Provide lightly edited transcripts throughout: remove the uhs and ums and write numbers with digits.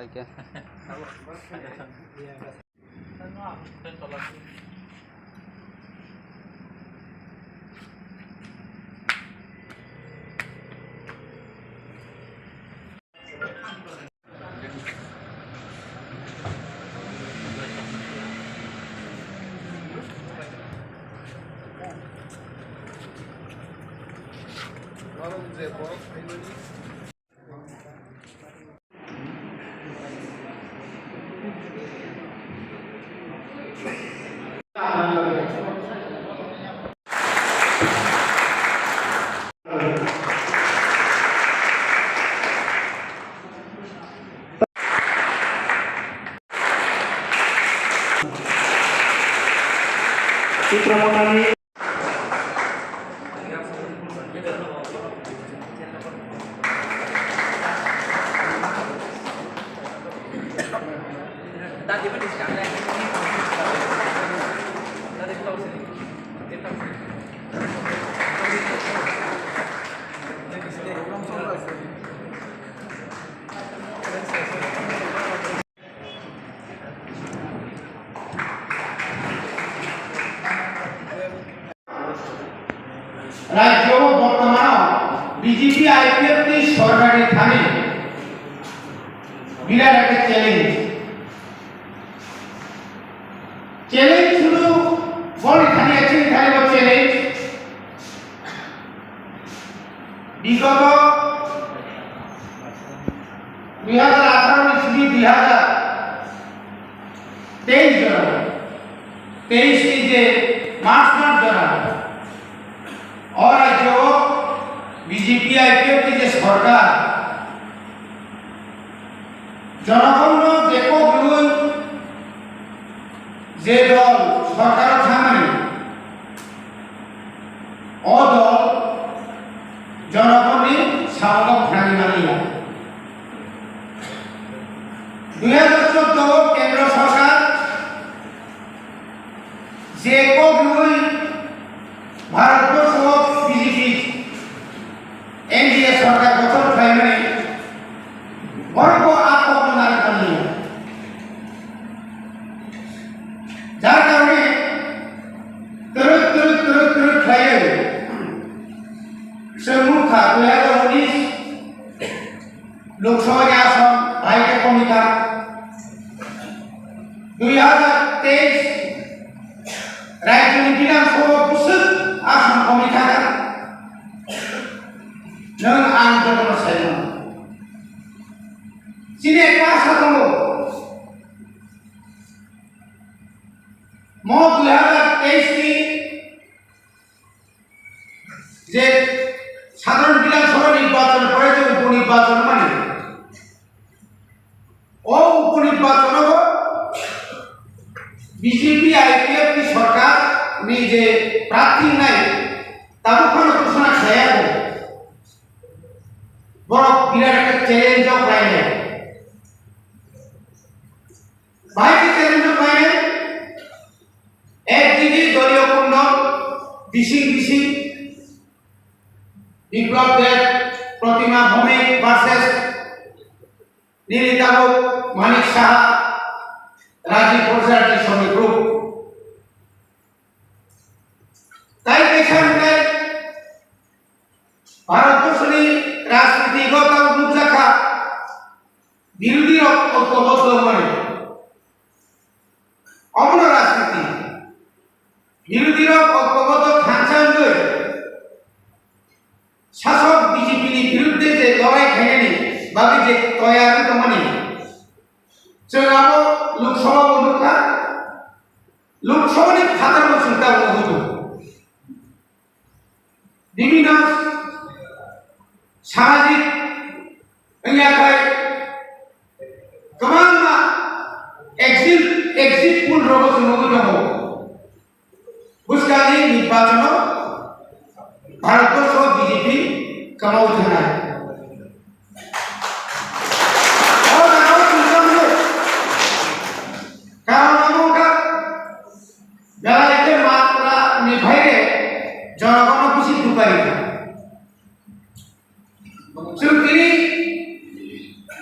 ଆଜ୍ଞା। चित्रमंडली राज्य बर्तमान बीजेपी आईपीएफ की सरकारी थाने বিরাট একটা চ্যালেঞ্জ শুধু বড় থানে আছে এখানে চ্যালেঞ্জ বিগত 2018 ইসবি 2023 জনা 23 की जे मार्च जना और जो बीजेपी आईपीएफ की जे सरकार जनगण देखो बिहुन जे दल सरकार थाने ओ दल जनगण सावक खानी मानिया 2014 केंद्र सरकार जे को बिहुन भारतवर्ष बीजेपी एनडीए सरकार गठन खाई बड़को आत्मबलिदान करनी जार कारणे तुरंत खाए मुखा 2019 लोकसभा के आसन भाई कमिका 2023 राज्य विधानसभा पुसुत आसन कमिका नों आं Jagan Sion sini kelas kamu mau 2023 की जे সাধারণ বিধানসভা নির্বাচন পরে যে উপনির্বাচন মানে ও উপনির্বাচন বিজেপি আইপিএফ की सरकार ने जे प्रार्थी নাই তার কোন ঘোষণা ছায়া বড় বিরাট একটা চ্যালেঞ্জ পাইলে भाई के चैलेंज पाए एक दिखे दलीय कुंडल बीसी विप्लव देव प्रतिमा भौमिक वर्सेस नीलिता मानिक शाह राजीव प्रजापति समिति ग्रुप ताई पेছনে ভারতবর্ষের রাজনীতিগত উদ্যোগা বিরোধী ঐক্যবদ্ধ মানে অমন রাজনীতি বিরোধীর ঐক্যবদ্ধ খাঁচাঙ্গে শাসক বিজেপির বিরুদ্ধে যে লড়াই খেলেনি বাকি যে তৈরি তো মানে চলাব লোকসভা বন্ধুকা লোকসভার খাতার চিন্তা বহুত বিভিন্ন সামাজিক এলাকায় কমান एग्जिट पुल रोग नगद बुझकाली निर्वाचन भारतवर्ष बीजेपी कमाऊ थाना कारण हमका बेलायते मात्रा निभाइले जनगण खुशी दुपारी सुरकिनी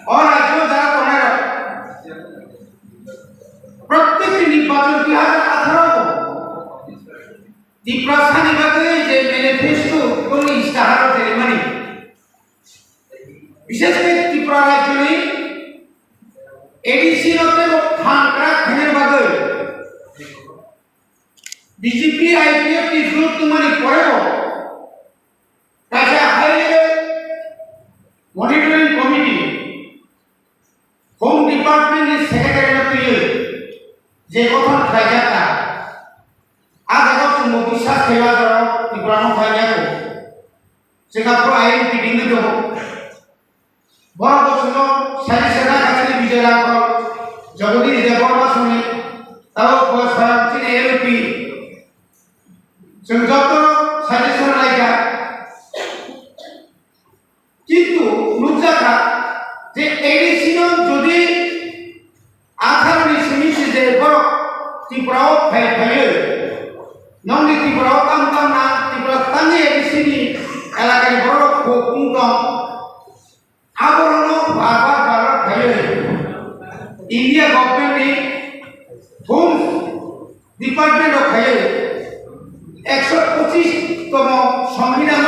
और राज्य जरा तुम्हारा 2018 ত্রিপুরা সানি বাগে যে ম্যানিফেস্টো কোন ইস্তাহার সেরেমনি বিশেষ করে ত্রিপুরা রাজ্যে এডিসি নতে খানকরা খেনের বাগে বিজেপি আইপিএফ की जरूरत तुम्हारी पड़ेगा ऐसे high level monitoring committee home department के सेक्रेटरी में तो ये जे गठन खाई जाता आज अगर तुम विश्वास खेला करो त्रिपुरा खाई जाओ सिंगापुर आईएन मीटिंग में जो बड़ा बसनो सारी सेना काछे विजय लाभ जगदीश देवबर्मा सुने तब स्वयं एलपी संजत সাজেশন লাইকা কিন্তু লুকজাকা যে এডিসি যদি আধারনি সমিতি যে বড় ত্রিপুরাও ফাইয়ে নংনি ত্রিপুরাও কাম না ত্রিপুরা তাঙ্গে এডিসিনি এলাকায় বড় কুংদম আবরণ বারবার ফাইয়ে India government home department of ফাইয়ে 125তম সংবিধান